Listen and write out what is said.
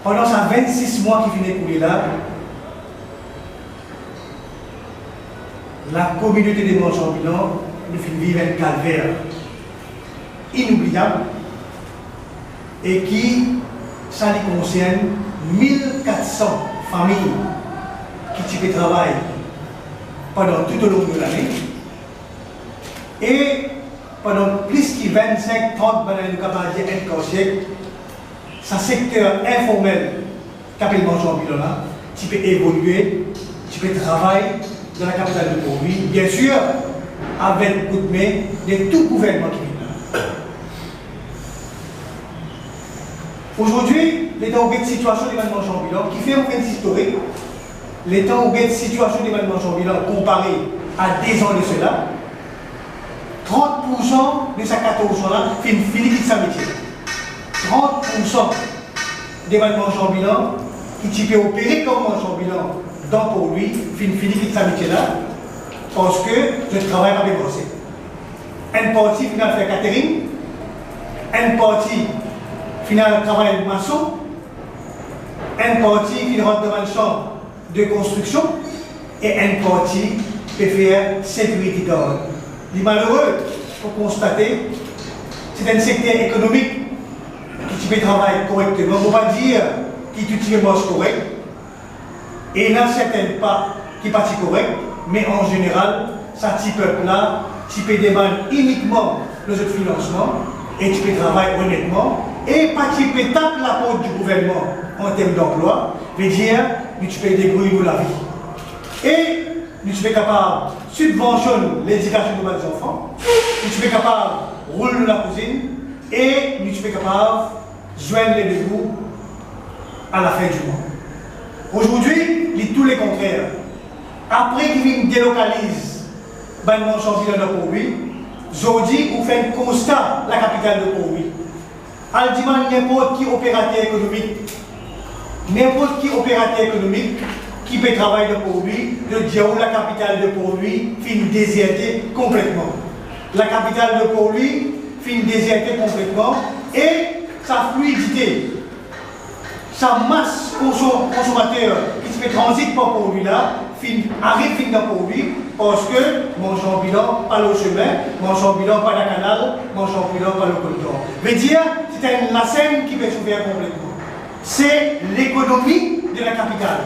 pendant ces 26 mois qui finissent pour là, la communauté des Mont-Champillon nous fait vivre un calvaire inoubliable et qui, ça les concerne 1400 familles qui typent travail pendant tout au long de l'année et pendant plus de 25-30 années de capacité inconsciente, ce secteur informel qu'appelle Mont-Champillon là, tu peux évoluer, tu peux travailler dans la capitale de Port-Louis, bien sûr, avec le coup de main de tout gouvernement qui vient là. Aujourd'hui, l'État a une situation de Mont-Champillon qui fait un fait historique. L'État a une situation de Mont-Champillon comparé à 10 ans de cela. 30% de sa 14%-là finit de sa métier. 30% des Mont-Champillon qui peut opérer comme Mont-Champillon dans pour lui, finit de sa métier-là, parce que je travaille avec vous. Une partie finale fait catering, une partie finale travaille maçon, une partie qui rentre dans le champ de construction et une partie peut faire sécurité guard. Il est malheureux pour constater que c'est un secteur économique qui peut travailler correctement. On ne peut pas dire qu'il utilise le correct. Et il y a certains pas qui sont pas corrects, mais en général, ça petit peuple-là, tu peux demander uniquement le financement et tu peux travailler honnêtement et pas tu peux taper la porte du gouvernement en termes d'emploi, veut dire que tu peux débrouiller la vie. Et nous sommes capables de subventionner l'éducation de nos enfants, nous sommes capables de rouler la cuisine et nous sommes capables de joindre les deux bouts à la fin du mois. Aujourd'hui, il est tout le contraire. Après qu'ils délocalisent le Mont-Champillon de Port-Louis, aujourd'hui, on fait un constat de la capitale de Port-Louis. Elle demande n'importe qui opérateur économique qui peut travailler de Port-Louis, de dire où la capitale de Port-Louis finit désertée complètement. La capitale de Port-Louis finit désertée complètement et sa fluidité, sa masse consommateur qui se fait transit par Port-Louis là, arrive dans Port-Louis parce que Mont-Champillon pas le chemin, Mont-Champillon pas le canal, Mont-Champillon pas le corridor. Veut dire, c'est la scène qui peut s'ouvrir complètement. C'est l'économie de la capitale.